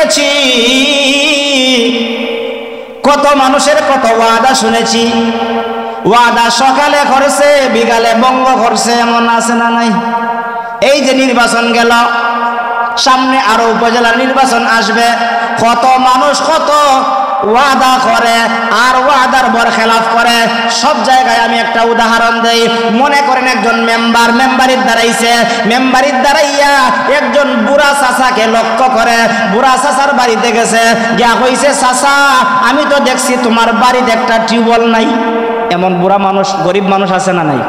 দেখেছি, কত মানুষের কত ওয়াদা শুনেছি। ওয়াদা সকালে করছে, বিকালে ভঙ্গ করছে, এমন আছে না নাই? এই যে নির্বাচন গেল, সামনে আরো উপজেলার নির্বাচন আসবে, কত মানুষ কত ওয়াদা করে আর ওয়াদার বরখেলাফ করে। সব জায়গায় আমি একটা উদাহরণ দেই। মনে করেন একজন মেম্বারির দাঁড়াইছে, মেম্বারির দাঁড়াইয়া একজন বুড়া চাচাকে লক্ষ্য করে বুড়া চাচার বাড়িতে গেছে, যা হইছে চাচা আমি তো দেখছি তোমার বাড়িতে একটা টিউবওয়েল নাই। এমন বুড়া মানুষ, গরিব মানুষ আছে না নাই?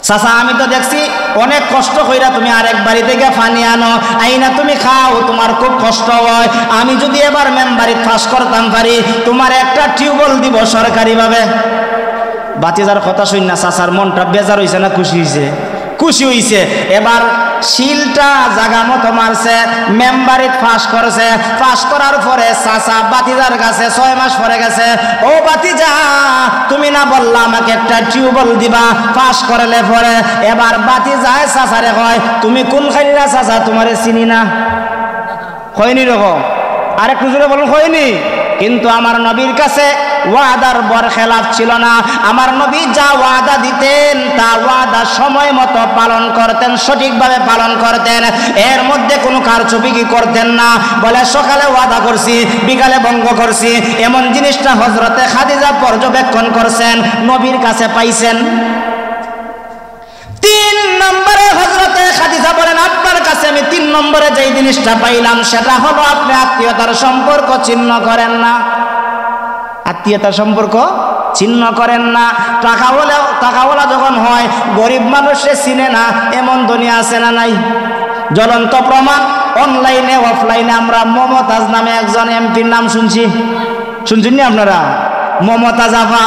চাচা আমি তো দেখছি অনেক কষ্ট কইরা তুমি আরেক বাড়ি থেকে পানি আনো, আইনা তুমি খাও, তোমার খুব কষ্ট হয়। আমি যদি এবার মেম্বারি পাস করতাম পারি, তোমার একটা টিউবওয়েল দিব সরকারিভাবে। বাতিজার কথা শুন না চাচার মনটা বেজার হইছে না খুশি হইছে? খুশি হইছে। এবার শিলটা জাগা মতো মারছে, মেম্বারিত পাস করেছে। পাস করার পরে চাচা বাতিজার কাছে 6 মাস পরে গেছে, ও বাতিজা তুমি না বললা আমাকে একটা টিউবওয়েল দিবা পাস করলে পরে? এবার বাতিজায় চাচারে কয় তুমি কোন খাইলা চাচা, তোমারে চিনি না। হয়নি রকম আরেকটু জোরে বলুন, হয়নি? কিন্তু আমার নবীর কাছে ওয়াদার বরখেলাফ ছিল না। আমার নবী যা ওয়াদা দিতেন তা ওয়াদা সময় মতো পালন করতেন, সঠিকভাবে পালন করতেন। এর মধ্যে কোনো কারচুপি কি করতেন না। বলে সকালে ওয়াদা করছি, বিকালে ভঙ্গ করছি, এমন জিনিসটা হযরতে খাদিজা পর্যবেক্ষণ করছেন, নবীর কাছে পাইছেন। 3 নম্বরে হযরতে খাদিজা বলেন আপনার কাছে আমি 3 নম্বরে যেই জিনিসটা পাইলাম সেটা হলো আপনি আত্মীয়তার সম্পর্ক ছিন্ন করেন না। আত্মীয়তার সম্পর্ক ছিন্ন করেন না। টাকাওয়ালা যখন হয় গরিব মানুষে চিনে না, এমন দুনিয়া আছে না নাই? জ্বলন্ত প্রমাণ, অনলাইনে অফলাইনে আমরা মমতাজ নামে একজন এমপির নাম শুনছেন না আপনারা? মমতাজ আফা,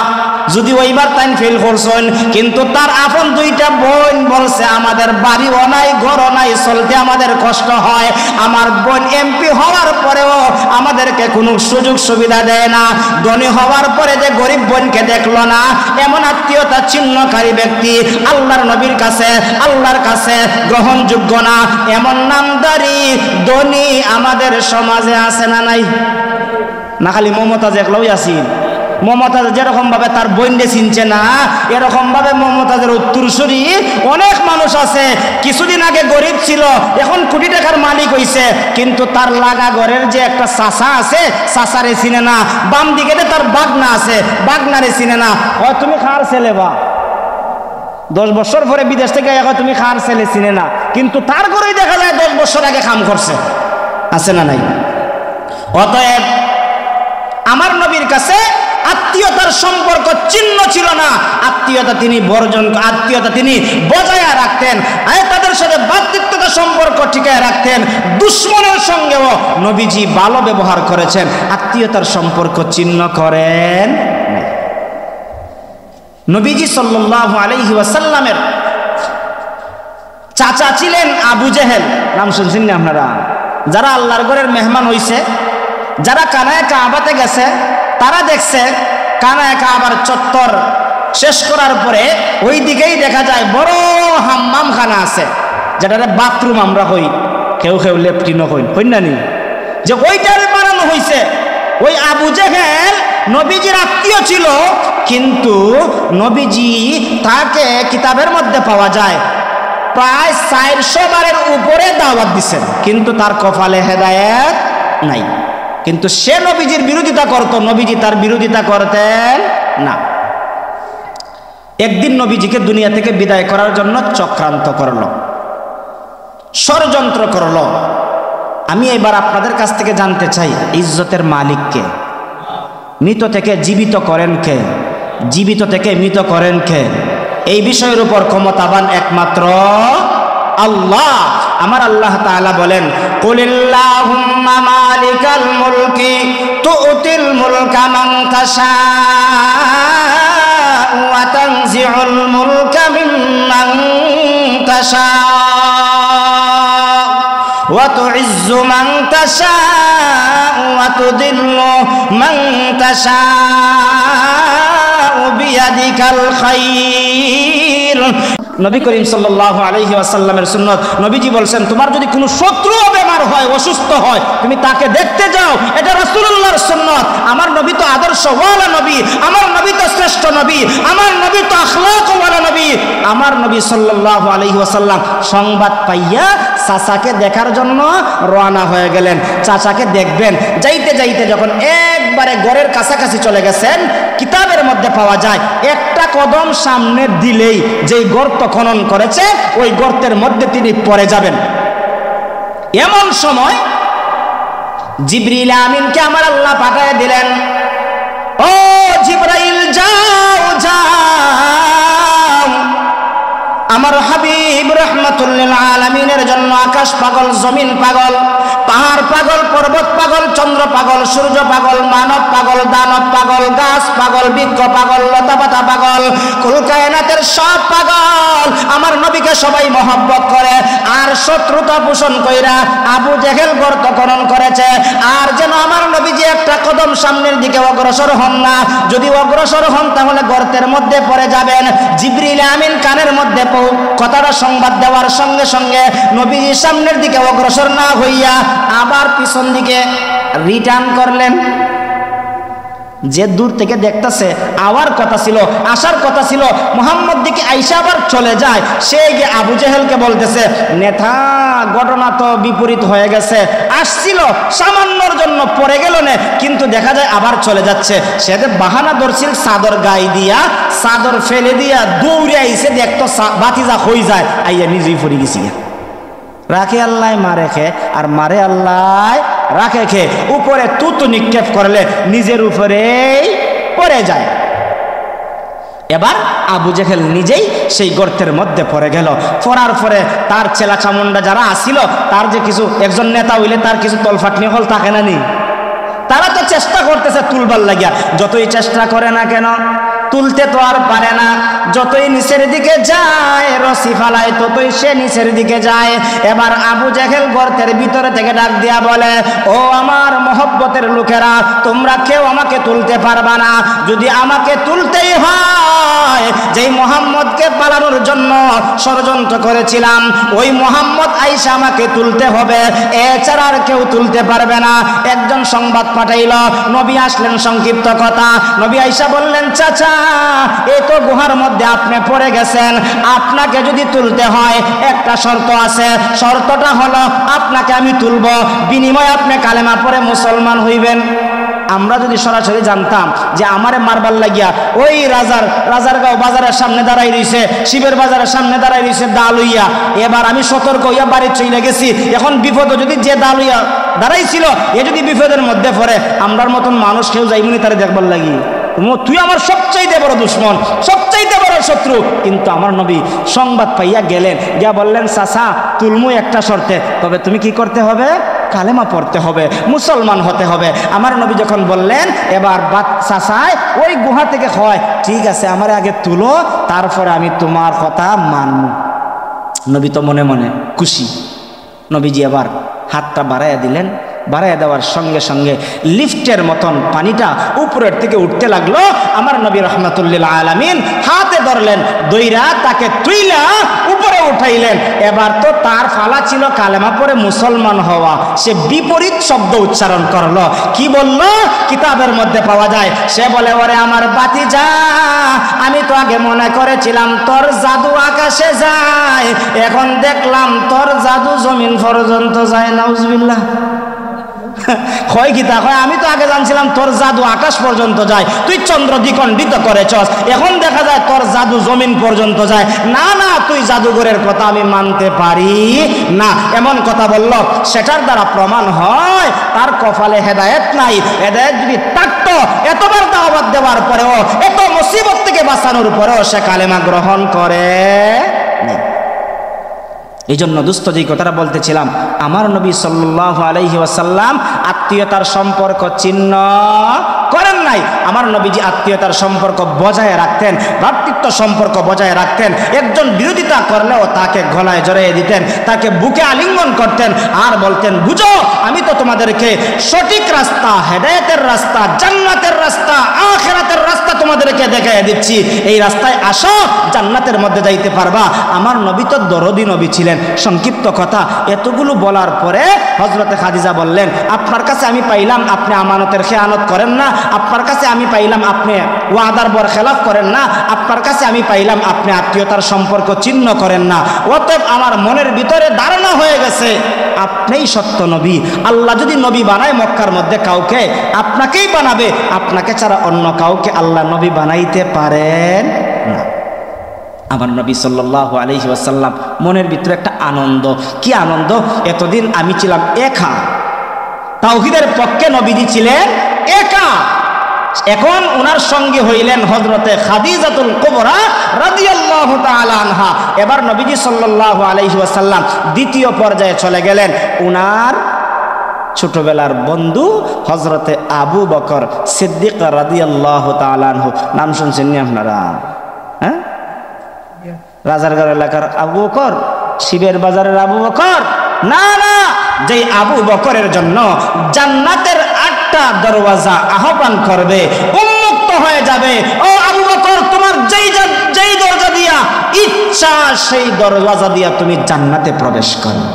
যদি ওইবার তাই ফেল করছেন, কিন্তু তার আপন 2টা বোন বলছে আমাদের বাড়িও নাই, ঘরও নাই, চলতে আমাদের কষ্ট হয়। আমার বোন এমপি হওয়ার পরেও আমাদেরকে কোনো সুযোগ সুবিধা দেয় না। ধনী হওয়ার পরে যে গরিব বোনকে দেখলো না, এমন আত্মীয়তা ছিন্নকারী ব্যক্তি আল্লাহর নবীর কাছে, আল্লাহর কাছে গ্রহণযোগ্য না। এমন নামদারি ধনী আমাদের সমাজে আছে না নাই? না খালি মমতাজ একলাই আছেন। মমতাজ যেরকম ভাবে তার বোনকে চিনছে না, এরকম ভাবে মমতাজের উত্তরসূরি অনেক মানুষ আছে। কিছুদিন আগে গরিব ছিল, এখন কোটি টাকার মালিক হইছে, কিন্তু তার লাগা ঘরের যে একটা চাচা আছে, চাচারে চিনে না। বাম দিকে তার বাগনা আছে, বাগনারে চিনে না। হয় তুমি খার ছেলে, বা 10 বছর পরে বিদেশ থেকে এখন তুমি খার ছেলে চিনে না, কিন্তু তার ঘরেই দেখা যায় 10 বছর আগে কাম করছে। আছে না নাই? অতএব আমার নবীর কাছে আত্মীয়তার সম্পর্ক চিহ্ন ছিল না। আত্মীয়তা তিনি বজায় রাখতেন। তাদের সাথে ভ্রাতৃত্বতার সম্পর্ক টিকায় রাখতেন। দুশ্মনের সঙ্গেও নবীজি ভালো ব্যবহার করেছেন, আত্মীয়তার সম্পর্ক চিহ্ন করেন নাই। নবীজি সাল্লাল্লাহু আলাইহি ওয়াসাল্লামের চাচা ছিলেন আবু জেহেল, নাম শুনছেন না আপনারা? যারা আল্লাহর ঘরের মেহমান হইছে, যারা কানায়ে কাবাতে গেছে, তারা দেখছে কানায়ে কাবার চত্বর শেষ করার পরে ওই দিকেই দেখা যায় বড় হাম্মামখানা আছে, যেটারে বাথরুম আমরা কই, কেউ লেফটিনও কই না নি, যে ওইটার বানানো হয়েছে। ওই আবু জেহেল নবীজির আত্মীয় ছিল, কিন্তু নবীজি তাকে কিতাবের মধ্যে পাওয়া যায় প্রায় 400 বারের উপরে দাওয়াত দিচ্ছেন, কিন্তু তার কপালে হেদায়েত নাই। কিন্তু সে নবীজির বিরোধিতা করত, নবীজি তার বিরোধিতা করতেন না। একদিন নবীজিকে দুনিয়া থেকে বিদায় করার জন্য চক্রান্ত করল, ষড়যন্ত্র করল। আমি এবার আপনাদের কাছ থেকে জানতে চাই, ইজ্জতের মালিক কে? মৃত থেকে জীবিত করেন কে? জীবিত থেকে মৃত করেন কে? এই বিষয়ের উপর ক্ষমতাবান একমাত্র আল্লাহ। আমার আল্লাহ তাআলা বলেন, কুলিল্লাহুম্মা মালিকাল মুলকি তুতিল মুলকা মান তাশা ওয়া তানজিউল মুলকা মিম্মান তাশা ওয়া তুইজ্জু মান তাশা ওয়া তুদিল্লু মান তাশা বিয়াদিকাল খায়র। নবী করিম সাল্লাল্লাহু আলাইহি ওয়াসাল্লামের সুন্নাত। নবীজি বলছেন তোমার যদি কোনো শত্রু বেমার হয়, অসুস্থ হয়, তুমি তাকে দেখতে যাও, এটা রাসূলুল্লাহর সুন্নাত। আমার নবী তো আদর্শওয়ালা নবী, আমার নবী তো শ্রেষ্ঠ নবী, আমার নবী তো আখলাকওয়ালা নবী। আমার নবী সাল্লাল্লাহু আলাইহি ওয়াসাল্লাম সংবাদ পাইয়া চাচাকে দেখার জন্য রওনা হয়ে গেলেন। চাচাকে দেখবেন, যাইতে যাইতে যখন একবারে ঘরের কাছাকাছি চলে গেছেন, কিতাবের মধ্যে পাওয়া যায় একটা কদম সামনে দিলেই যেই গর্ত খনন করেছে ওই গর্তের মধ্যে তিনি পড়ে যাবেন। এমন সময় জিবরিল আমিনকে আমার আল্লাহ পাঠিয়ে দিলেন, ও জিবরাইল যাও যাও, আমার হাবিব রাহমাতুল লিল আলামিনের জন্য আকাশ পাগল, জমিন পাগল, পাহাড় পাগল, পর্বত পাগল, চন্দ্র পাগল, সূর্য পাগল, মানব পাগল, দানব পাগল, গাছ পাগল, বৃক্ষ পাগল, লতাপাতা পাগল, কুল কায়নাতের সব পাগল। আমার নবীকে সবাই মহব্বত করে, আর শত্রুতা পোষণ কইরা আবু জেহেল গর্ত খনন করেছে। আর যেন আমার নবীজি একটা কদম সামনের দিকে অগ্রসর হন না, যদি অগ্রসর হন তাহলে গর্তের মধ্যে পড়ে যাবেন। জিবরিল আমিন কানের মধ্যে কথাটা সংবাদ দেওয়ার সঙ্গে সঙ্গে নবীজি সামনের দিকে অগ্রসর না হইয়া আবার পিছন দিকে রিটার্ন করলেন। যে দূর থেকে দেখতেছে আওয়ার কথা ছিল, আসার কথা ছিল, মুহাম্মদ দিকে আইসা আবার চলে যায়। সে গিয়ে আবু জেহেলকে বলতেছে, নেতা ঘটনা তো বিপরীত হয়ে গেছে, আসছিল সামান্যর জন্য পড়ে গেল না, কিন্তু দেখা যায় আবার চলে যাচ্ছে। সে বাহানা ধরছিল চাদর গায়ে দিয়া, চাদর ফেলে দিয়া দৌড়ে আইসে দেখতো বাতিজা হয়ে যায়, আইয়া নিজেই পড়ে গেছি। রাখে আল্লাহ মারে খে, আর মারে আল্লাহ রাখে খে। উপরে তুতু নিক্ষেপ করলে নিজের উপরেই পড়ে যায়। এবার আবু জেহেল নিজেই সেই গর্তের মধ্যে পড়ে গেল। পড়ার পরে তার ছেলা চামুন্ডা যারা আসিল, তার যে কিছু একজন নেতা হইলে তার কিছু তলফাটনি হল থাকে না নি, তারা তো চেষ্টা করতেছে তুলবার লাগিয়া। যতই চেষ্টা করে না কেন তুলতে তো আর পারে না। যতই নিচের দিকে যায় রশি ফালায়, ততই সে নিচের দিকে যায়। এবার আবু জেহেল গর্তের ভিতরে থেকে ডাক দিয়া বলে, ও আমার মহব্বতের লোকেরা, তোমরা কেউ আমাকে তুলতে পারবা না। যদি আমাকে তুলতেই হয়, যেই মুহাম্মদকে পালানোর জন্য ষড়যন্ত্র করেছিলাম, ওই মুহাম্মদ আইসা আমাকে তুলতে হবে, এছাড়া আর কেউ তুলতে পারবে না। একজন সংবাদ পাঠাইল, নবী আসলেন। সংক্ষিপ্ত কথা, নবী আইসা বললেন, চাচা এই তো গুহার মধ্যে আপনি পড়ে গেছেন, আপনাকে যদি তুলতে হয় একটা শর্ত আছে। শর্তটা হলো আপনাকে আমি তুলব, বিনিময়ে আপনি কালেমা পড়ে মুসলমান হইবেন। আমরা যদি সরাসরি জানতাম যে আমারে মারবার লাগিয়া ওই রাজারগাঁও বাজারের সামনে দাঁড়াই রইছে, শিবের বাজারের সামনে দাঁড়াই রইছে দা লইয়া, এবার আমি সতর্ক হইয়া বাড়ি চলে গেছি, এখন বিপদ যদি যে দা লইয়া দাঁড়াইছিল এ যদি বিপদের মধ্যে পড়ে, আমরার মতন মানুষ কেউ যাইমনি তারে দেখবার লাগি। তুই আমার সবচাইতে বড় দুশ্মন, সবচাইতে বড় শত্রু। কিন্তু আমার নবী সংবাদ পাইয়া গেলেন, গিয়া বললেন, চাচা তুলমু একটা শর্তে, তবে তুমি কি করতে হবে? কালেমা পড়তে হবে, মুসলমান হতে হবে। আমার নবী যখন বললেন, এবার চাচায় ওই গুহা থেকে হয়, ঠিক আছে আমার আগে তুলো, তারপরে আমি তোমার কথা মানব। নবী তো মনে মনে খুশি। নবীজি আবার হাতটা বাড়াইয়া দিলেন, বাড়াইয়া দেওয়ার সঙ্গে সঙ্গে লিফটের মতন পানিটা উপরের থেকে উঠতে লাগলো। আমার নবী রাহমাতুল লিল আলামিন হাতে ধরলেন, দইরা তাকে তুইলা উপরে উঠাইলেন। এবার তো তার ফালা ছিল কালেমা পড়ে মুসলমান হওয়া, সে বিপরীত শব্দ উচ্চারণ করলো। কি বলল? কিতাবের মধ্যে পাওয়া যায়, সে বলে, ওরে আমার বাতিজা, আমি তো আগে মনে করেছিলাম তোর জাদু আকাশে যায়, এখন দেখলাম তোর জাদু জমিন পর্যন্ত যায়। নাউজুবিল্লাহ। কয় গীতা কয়, আমি তো আগে জানছিলাম তোর জাদু আকাশ পর্যন্ত যায়, তুই চন্দ্র দ্বিখণ্ডিত করেছস, এখন দেখা যায় তোর জাদু জমিন পর্যন্ত যায়। না না, তুই জাদুঘরের কথা আমি মানতে পারি না, এমন কথা বলল। সেটার দ্বারা প্রমাণ হয় তার কপালে হেদায়েত নাই। হেদায়েত যদি থাকতো, এতবার দাওয়াত দেওয়ার পরেও, এত মুসিবত থেকে বাঁচানোর পরেও সে কালেমা গ্রহণ করে না। এই জন্য দুস্থ যেই কথাটা বলতেছিলাম, আমার নবী সাল্লাল্লাহু আলাইহি ওয়াসাল্লাম আত্মীয়তার সম্পর্ক ছিন্ন করেন নাই। আমার নবীজি আত্মীয়তার সম্পর্ক বজায় রাখতেন, ভ্রাতৃত্ব সম্পর্ক বজায় রাখতেন। একজন বিরোধিতা করলেও তাকে গলায় জড়িয়ে দিতেন, তাকে বুকে আলিঙ্গন করতেন, আর বলতেন, বুঝো আমি তো তোমাদেরকে সঠিক রাস্তা, হেদায়েতের রাস্তা, জান্নাতের রাস্তা, আখিরাতের জান্নাতের রাস্তা তোমাদেরকে দেখাইয়া দিচ্ছি, এই রাস্তায় আসো, জান্নাতের মধ্যে যাইতে পারবা। আমার নবী তো দরদি নবী ছিলেন। সংক্ষিপ্ত কথা, এতগুলো বলার পরে হযরতে খাদিজা বললেন, আপনার কাছে আমি পাইলাম আপনি আমানতের খেয়ানত করেন না, আপনার কাছে আমি পাইলাম আপনি ওয়াদার বরখেলাফ করেন না, আপনার কাছে আমি পাইলাম আপনি আত্মীয়তার সম্পর্ক ছিন্ন করেন না। অতএব আমার মনের ভিতরে ধারণা হয়ে গেছে আপনিই সত্য নবী। আল্লাহ যদি নবী বানায় মক্কার মধ্যে কাউকে, আপনাকেই বানাবে, আপনাকে ছাড়া অন্য কাউকে আল্লাহ নবী বানাইতে পারেন না। আমার নবী সাল্লাল্লাহু আলাইহি ওয়াসাল্লাম মনের ভিতরে একটা আনন্দ। কি আনন্দ? এতদিন আমি ছিলাম একা, তাওহীদের পক্ষে নবীজি ছিলেন একা, এখন ওনার সঙ্গে হইলেন হযরতে খাদিজাতুল কুবরা রাদিয়াল্লাহু তাআলা আনহা। এবার নবীজি সাল্লাল্লাহু আলাইহি ওয়াসাল্লাম দ্বিতীয় পর্যায়ে চলে গেলেন। ওনার ছোটবেলার বন্ধু হযরতে আবু বকর সিদ্দিক রাদিয়াল্লাহু তাআলা আনহু। নাম শুনছেন নি আপনারা? হ্যাঁ, রাজারগড় এলাকার আবু বকর, শিবের বাজারের আবু বকর না, না, যেই আবু বকরের জন্য জান্নাতের 8টা দরওয়াজা আহ্বান করবে, উন্মুক্ত হয়ে যাবে। ও আবু বকর, তোমার যেই দরজা দিয়া ইচ্ছা সেই দরওয়াজা দিয়া তুমি জান্নাতে প্রবেশ করো।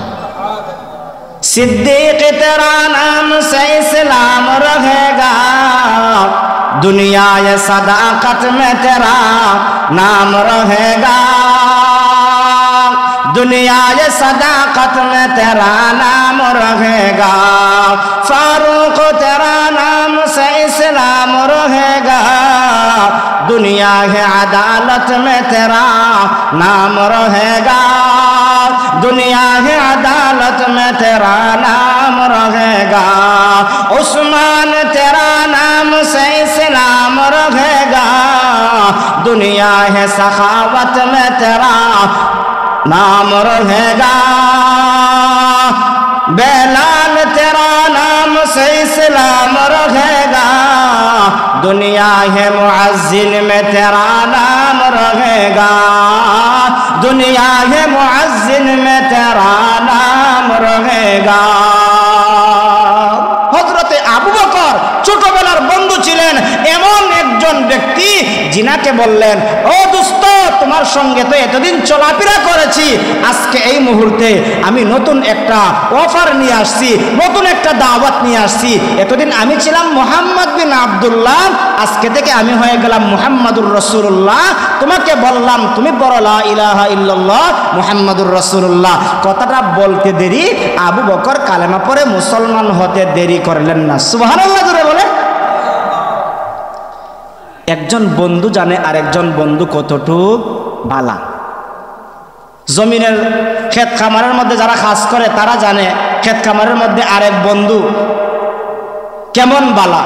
सिद्दीक तेरा नाम से इस्लाम रहेगा, दुनिया ये सदाकत में तेरा नाम रहेगा, दुनिया ये सदाकत में तेरा नाम रहेगा, फारूक तेरा नाम से इस्लाम रहेगा, दुनिया है अदालत में तेरा नाम रहेगा, दुनिया है अदालत में तेरा नाम रहेगा, उस्मान तेरा नाम से इस्लाम रहेगा, दुनिया है सखावत में तेरा नाम रहेगा, बेलाल तेरा नाम से इस्लाम रहेगा, दुनिया है मुअज्जिन में तेरा नाम रहेगा, दुनिया है मुअज्जिन में तेरा नाम रहेगा। হযরতে আবু বকর ছোটবেলার বন্ধু ছিলেন এমন একজন ব্যক্তি যিনাকে বললেন, ও দোস্ত, তোমার সঙ্গে তো এতদিন চলাফেরা করেছি, আজকে এই মুহূর্তে আমি নতুন একটা অফার নিয়ে আসছি, নতুন একটা দাওয়াত নিয়ে আসছি। এতদিন আমি ছিলাম মুহাম্মদ বিন আব্দুল্লাহ, আজকে থেকে আমি হয়ে গেলাম মুহাম্মাদুর রাসূলুল্লাহ। তোমাকে বললাম তুমি বলো লা ইলাহা ইল্লাল্লাহ মুহাম্মাদুর রাসূলুল্লাহ। কথাটা বলতে দেরি, আবু বকর কালেমা পড়ে মুসলমান হতে দেরি করলেন না। সুবহানাল্লাহ জোরে বলে। একজন বন্ধু জানে আরেকজন বন্ধু কতটুক বালা। জমিনের ক্ষেত খামারের মধ্যে যারা কাজ করে তারা জানে ক্ষেত খামারের মধ্যে আরেক বন্ধু কেমন বালা।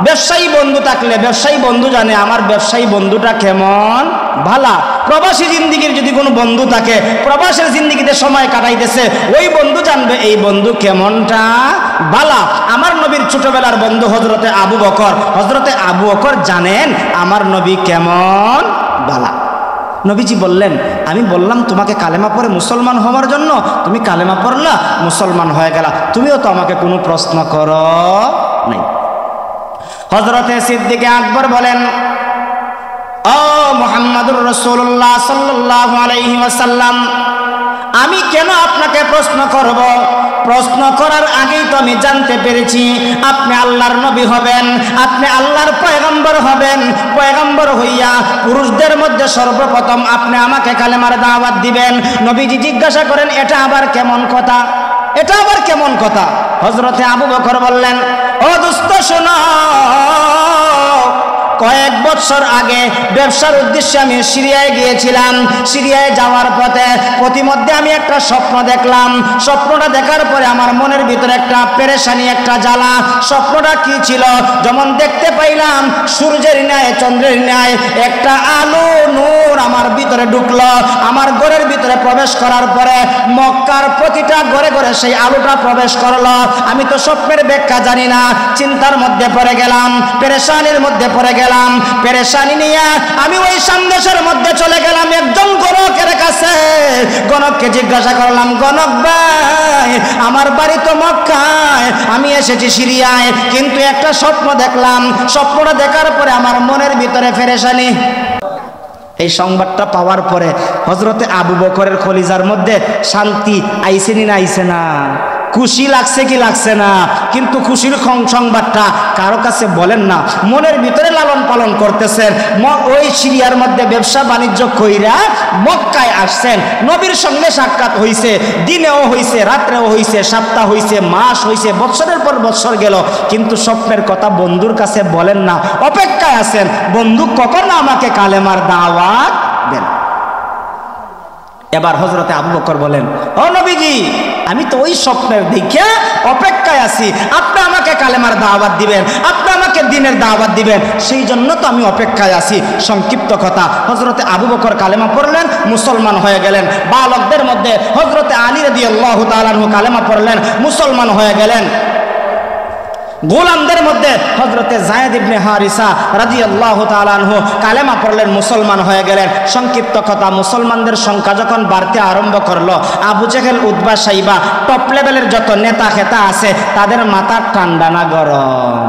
ব্যবসায়ী বন্ধু থাকলে ব্যবসায়ী বন্ধু জানে আমার ব্যবসায়ী বন্ধুটা কেমন ভালা। প্রবাসী জিন্দিগির যদি কোনো বন্ধু থাকে, প্রবাসের জিন্দিগিতে সময় কাটাইতেছে, ওই বন্ধু জানবে এই বন্ধু কেমনটা বালা। আমার নবীর ছোটবেলার বন্ধু হযরতে আবু বকর, হযরতে আবু বকর জানেন আমার নবী কেমন বালা। নবীজি বললেন, আমি বললাম তোমাকে কালেমা পড়ে মুসলমান হওয়ার জন্য, তুমি কালেমা পড়লা, মুসলমান হয়ে গেলা, তুমিও তো আমাকে কোনো প্রশ্ন করো নাই। হযরতে সিদ্দিক আকবর বলেন, ও মুহাম্মাদুর রাসূলুল্লাহ সাল্লাল্লাহু আলাইহি ওয়াসাল্লাম, আমি কেন আপনাকে প্রশ্ন করব? প্রশ্ন করার আগেই তো আমি জানতে পেরেছি আপনি আল্লাহর নবী হবেন, আপনি আল্লাহর পয়গম্বর হবেন। পয়গম্বর হইয়া পুরুষদের মধ্যে সর্বপ্রথম আপনি আমাকে কালেমার দাওয়াত দিবেন। নবীজি জিজ্ঞাসা করেন, এটা আবার কেমন কথা? এটা আবার কেমন কথা? হযরতে আবু বকর বললেন, ও দোস্ত শোনো, কয়েক বছর আগে ব্যবসার উদ্দেশ্যে আমি সিরিয়ায় গিয়েছিলাম। সিরিয়ায় যাওয়ার পথে প্রতিমধ্যে আমি একটা স্বপ্ন দেখলাম। স্বপ্নটা দেখার পরে আমার মনের ভিতরে একটা পেরেশানি, একটা জ্বালা। স্বপ্নটা কি ছিল? যেমন দেখতে পাইলাম সূর্যের ন্যায়, চন্দ্রের ন্যায় একটা আলো নূর আমার ভিতরে ঢুকলো। আমার ঘরের ভিতরে প্রবেশ করার পরে মক্কার প্রতিটা ঘরে ঘরে সেই আলোটা প্রবেশ করলো। আমি তো স্বপ্নের ব্যাখ্যা জানি না, চিন্তার মধ্যে পড়ে গেলাম, পেরেশানির মধ্যে পড়ে গেলাম। গেলাম পেরেশানি নিয়ে, আমি ওই সন্দেশের মধ্যে চলে গেলাম একজন গণকের কাছে। গণককে জিজ্ঞাসা করলাম, গণক ভাই আমার বাড়ি তো মক্কায়, আমি এসেছি সিরিয়ায়, কিন্তু একটা স্বপ্ন দেখলাম, স্বপ্নটা দেখার পরে আমার মনের ভিতরে পেরেশানি। এই সংবাদটা পাওয়ার পরে হযরতে আবু বকরের কলিজার মধ্যে শান্তি আইছে না আইছে না? খুশি লাগছে কি লাগছে না? কিন্তু খুশির সংবাদটা কারো কাছে বলেন না, মনের ভিতরে লালন পালন করতেছেন। ওই সিরিয়ার মধ্যে ব্যবসা বাণিজ্য কইরা মক্কায় আসছেন, নবীর সঙ্গে সাক্ষাৎ হইছে, দিনেও হইছে, রাত্রেও হইছে, সপ্তাহ হইছে, মাস হইছে, বছরের পর বছর গেল, কিন্তু স্বপ্নের কথা বন্ধুর কাছে বলেন না, অপেক্ষায় আছেন বন্ধু কখন আমাকে কালেমার দাওয়াত দেন। এবার হযরতে আবু বকর বলেন, ও নবীজি আমি তো ওই স্বপ্নের দেখে অপেক্ষায় আছি, আপনি আমাকে কালেমার দাওয়াত দিবেন, আপনি আমাকে দ্বীনের দাওয়াত দিবেন, সেই জন্য তো আমি অপেক্ষায় আছি। সংক্ষিপ্ত কথা, হযরতে আবু বকর কালেমা পড়লেন, মুসলমান হয়ে গেলেন। বালকদের মধ্যে হযরতে আলী রাদিয়াল্লাহু তাআলা আনহু কালেমা পড়লেন, মুসলমান হয়ে গেলেন। গোলামদের মধ্যে হযরতে যায়েদ ইবনে হারিসা রাদিয়াল্লাহু তাআলা আনহু কালেমা পড়লেন, মুসলমান হয়ে গেলেন। সংক্ষিপ্ত কথা, মুসলমানদের সংখ্যা যখন বাড়তে আরম্ভ করলো, আবু জেহেল, উতবা, সাইবা, টপ লেভেলের যত নেতা খেতা আছে তাদের মাথা ঠান্ডা না গরম?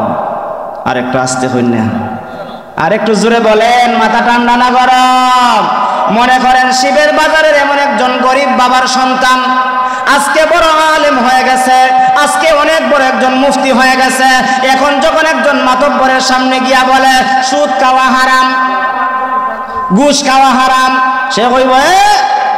আরেকটু আস্তে হইন না, আরেকটু জোরে বলেন, মাথা ঠান্ডা না গরম? মনে করেন শিবের বাজারের এমন একজন গরিব বাবার সন্তান আজকে বড় আলেম হয়ে গেছে, আজকে অনেক বড় একজন মুফতি হয়ে গেছে। এখন যখন একজন মাতব্বরের সামনে গিয়া বলে সুদ খাওয়া হারাম, ঘুষ খাওয়া হারাম, সে কইব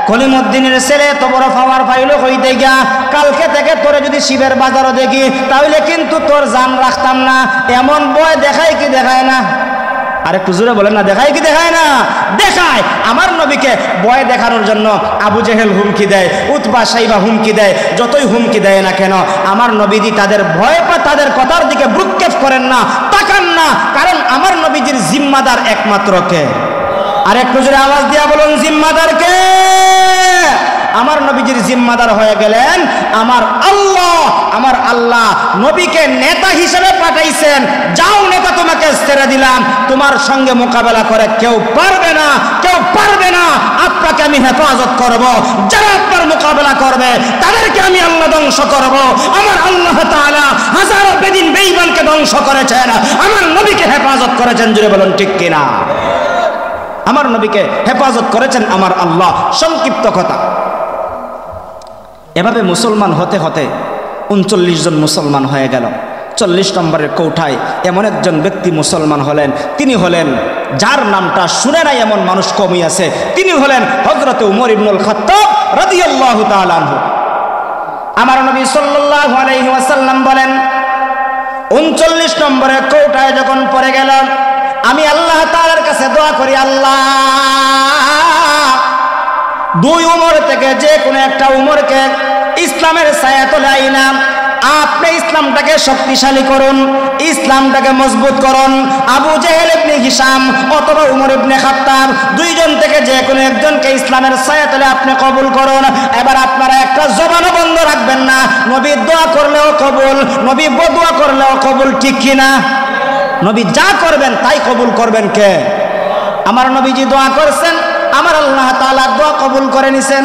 কলিমুদ্দিনের ছেলে তো বড় পাওয়ার পাইলো কইতে গিয়া, কালকে থেকে তোরে যদি শিবের বাজারও দেখি তাহলে কিন্তু তোর জান রাখতাম না। এমন বয় দেখায় কি দেখায় না? আর একটু জোরে বলেন না, দেখায় কি দেখায় না? দেখায়। আমার নবীকে ভয় দেখানোর জন্য আবু জেহেল হুমকি দেয়, উতবা, সাইবা হুমকি দেয়, যতই হুমকি দেয় না কেন আমার নবীজি তাদের ভয় পা তাদের কথার দিকে ভ্রুক্ষেপ করেন না, তাকান না, কারণ আমার নবীজির জিম্মাদার একমাত্র কে? আর একটু জোরে আওয়াজ দিয়া বলুন, জিম্মাদার কে? আমার নবীজির জিম্মাদার হয়ে গেলেন আমার আল্লাহ। আমার আল্লাহ নবীকে নেতা হিসেবে পাঠাইছেন, যাও নেতা তোমাকে ছেড়ে দিলাম, তোমার সঙ্গে মোকাবেলা করে কেউ পারবে না, কেউ পারবে না, আপনাকে আমি হেফাজত করব, যারা আপনার মোকাবেলা করবে তাদেরকে আমি আল্লাহ ধ্বংস করব। আমার আল্লাহ তাআলা হাজারো বেদিন বেঈমানকে ধ্বংস করেছেন, আমার নবীকে হেফাজত করেছেন। জুড়ে বলুন ঠিক কিনা? আমার নবীকে হেফাজত করেছেন আমার আল্লাহ। সংক্ষিপ্ত কথা, এভাবে মুসলমান হতে হতে 39 জন মুসলমান হয়ে গেল। 40 নম্বরের কৌঠায় এমন একজন ব্যক্তি মুসলমান হলেন, তিনি হলেন, যার নামটা শুনে নাই এমন মানুষ কমই আছে, তিনি হলেন হযরত উমর ইবনুল খাত্তাব রাদিয়াল্লাহু তাআলা আনহু। আমার নবী সাল্লাল্লাহু আলাইহি ওয়াসাল্লাম বলেন, 39 নম্বরের কৌঠায় যখন পড়ে গেল, আমি আল্লাহ তাআলার কাছে দোয়া করি, আল্লাহ দুই উমর থেকে যে কোনো একটা উমরকে ইসলামের ছায়াতলে আইনা আপনি ইসলামটাকে শক্তিশালী করুন, ইসলামটাকে মজবুত করুন। আবু জেহেল ইবনে হিশাম অথবা উমর ইবনে খাত্তাব, দুইজন থেকে যে কোনো একজনকে ইসলামের ছায়াতলে আপনি কবুল করুন। এবার আপনারা একটা জবানও বন্ধ রাখবেন না, নবী দোয়া করলেও কবুল, নবী বদুয়া করলেও কবুল, ঠিক কিনা? নবী যা করবেন তাই কবুল করবেন কে? আমার নবীজি দোয়া করছেন, আমার আল্লাহ তাআলা দোয়া কবুল করে নিছেন।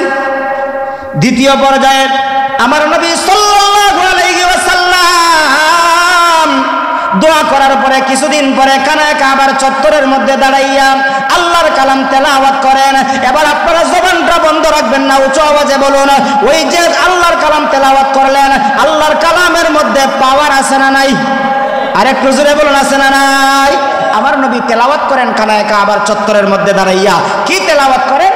দ্বিতীয় পর্যায়ে আমার নবী সাল্লাল্লাহু আলাইহি ওয়াসাল্লাম দোয়া করার পরে কিছুদিন পরে কানায় কাবার চত্বরের মধ্যে দাঁড়াইয়া আল্লাহর কালাম তেলাওয়াত করেন। এবার আপনারা জবানটা বন্ধ রাখবেন না, উচ্চ আওয়াজে বলুন, ওই যে আল্লাহর কালাম তেলাওয়াত করলেন, আল্লাহর কালামের মধ্যে পাওয়ার আছে না নাই? আরেকটু জোরে বলুন, আছে না নাই? আমার নবী তেলাওয়াত করেন কানায় কাবার চত্বরের মধ্যে দাঁড়াইয়া। কি তেলাওয়াত করেন?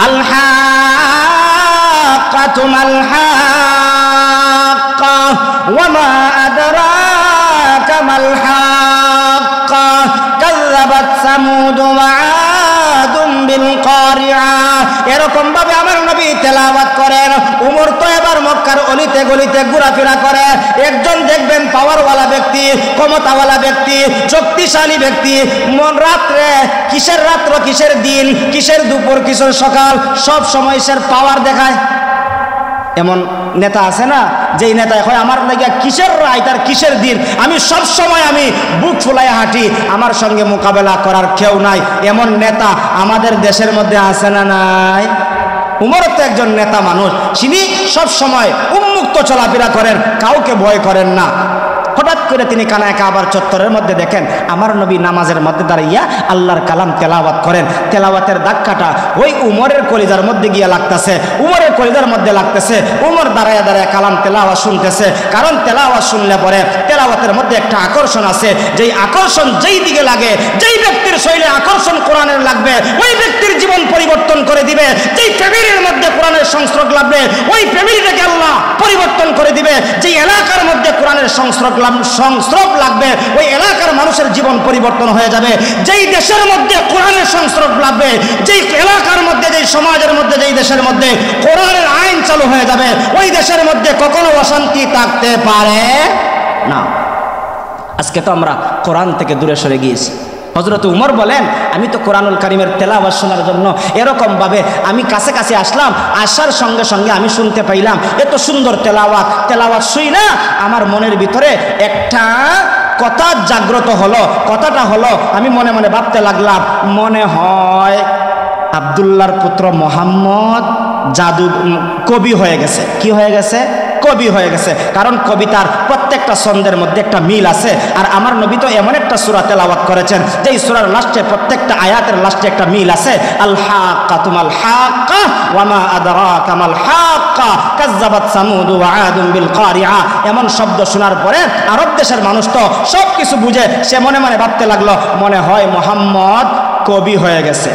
আল-হাক্কাতু মাল-হাক্কা ওয়া মা আদরাকা মাল-হাক্কা কাযযাবাত সামুদ ওয়া আদুম বিল কারিআ। এরকম ভাবে আমার নবী তেলাওয়াত করেন। উমর তো এবার মক্কার অলিতে গলিতে ঘোরাফেরা করে। একজন দেখবেন পাওয়ারওয়ালা ব্যক্তি, ক্ষমতাওয়ালা ব্যক্তি, শক্তিশালী ব্যক্তি, মন রাত্রে কিসের রাত্র, কিসের দিন, কিসের দুপুর, কিসের সকাল, সব সময় সে পাওয়ার দেখায়। এমন নেতা আছে না, যেই নেতা হয় আমার লাগে কিসের রায় তার কিসের দিন, আমি সব সময় আমি বুক ফুলাই হাঁটি, আমার সঙ্গে মোকাবেলা করার কেউ নাই, এমন নেতা আমাদের দেশের মধ্যে আছে না নাই? উমর তো একজন নেতা মানুষ, তিনি সব সময় উন্মুক্ত চলাফেরা করেন, কাউকে ভয় করেন না। হঠাৎ করে তিনি কানায় কাবার চত্বরের মধ্যে দেখেন আমার নবী নামাজের মধ্যে দাঁড়াইয়া আল্লাহর কালাম তেলাওয়াত করেন। তেলাওয়াতের ধাক্কাটা ওই উমরের কলিজার মধ্যে গিয়ে লাগতেছে, উমরের কলিজার মধ্যে লাগতেছে। উমর দাঁড়ায় দাঁড়ায় কালাম তেলাওয়াত শুনতেছে, কারণ তেলাওয়াত শুনলে পরে তেলাওয়াতের মধ্যে একটা আকর্ষণ আছে, যেই আকর্ষণ যেই দিকে লাগে, যেই ব্যক্তির শরীরে আকর্ষণ কোরআনের লাগবে ওই ব্যক্তির জীবন পরিবর্তন করে দিবে। যেই ফ্যামিলির মধ্যে কোরআনের সংস্রব লাগবে ওই ফ্যামিলিটাকে আল্লাহ পরিবর্তন করে দিবে। যেই এলাকার মধ্যে কোরআনের সংস্রব লাগবে ওই এলাকার মানুষের জীবন পরিবর্তন হয়ে যাবে। যেই দেশের মধ্যে কোরআনের সংস্রব লাগবে, যেই এলাকার মধ্যে, যেই সমাজের মধ্যে, যেই দেশের মধ্যে কোরআনের আইন চালু হয়ে যাবে ওই দেশের মধ্যে কখনো অশান্তি থাকতে পারে না। আজকে তো আমরা কোরআন থেকে দূরে সরে গিয়েছি। হযরত উমর বলেন আমি তো কোরআনুল কারীমের তেলাওয়াত শোনার জন্য এরকম ভাবে আমি কাছে কাছে আসলাম, আসার সঙ্গে সঙ্গে আমি শুনতে পাইলাম এত সুন্দর তেলাওয়াত শুই না আমার মনের ভিতরে একটা কথা জাগ্রত হলো। কথাটা হলো আমি মনে মনে ভাবতে লাগলাম, মনে হয় আব্দুল্লাহর পুত্র মোহাম্মদ জাদু কবি হয়ে গেছে। কি হয়ে গেছে? কবি হয়ে গেছে। কারণ কবিতার প্রত্যেকটা ছন্দের মধ্যে একটা মিল আছে। আর আমার নবী তো এমন একটা সূরা তেলাওয়াত করেছেন যেই সূরার লাস্টে প্রত্যেকটা আয়াতের লাস্টে একটা মিল আছে। আল হাক্কা তুমাল হাক্কা ওয়া মা আদরাকা মাল হাক্কা কাযযাবাত সামুদ ওয়া আদুম বিল কারিআ। এমন শব্দ শোনার পরে আরব দেশের মানুষ তো সব কিছু বুঝে, সে মনে মনে ভাবতে লাগলো মনে হয় মুহাম্মদ কবি হয়ে গেছে।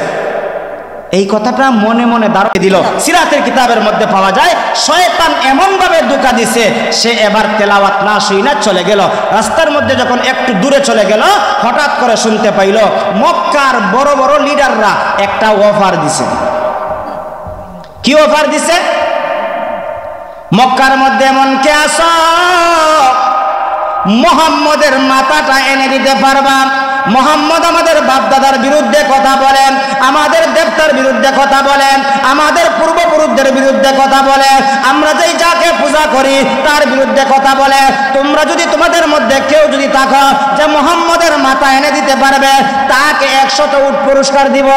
এই কথাটা মনে মনে দাঁড়িয়ে দিল। সিরাতের কিতাবের মধ্যে পাওয়া যায় শয়তান এমন ভাবে ধোঁকা দিছে, সে এবার তেলাওয়াত না শুই না চলে গেল। রাস্তার মধ্যে যখন একটু দূরে চলে গেল হঠাৎ করে শুনতে পাইল মক্কার বড় বড় লিডাররা একটা অফার দিছে। কি অফার দিছে? মক্কার মধ্যে এমন কে আছো মুহাম্মদের মাথাটা এনে দিতে পারবা? মুহাম্মদ আমাদের বাপদাদার বিরুদ্ধে কথা বলেন, আমাদের দেবতার বিরুদ্ধে কথা বলেন, আমাদের পূর্বপুরুষদের বিরুদ্ধে কথা বলে, আমরা যেই যাকে পূজা করি তার বিরুদ্ধে কথা বলে। তোমরা যদি তোমাদের মধ্যে কেউ যদি থাকো যে মুহাম্মদের মাথা এনে দিতে পারবে তাকে 100 উট পুরস্কার দিব।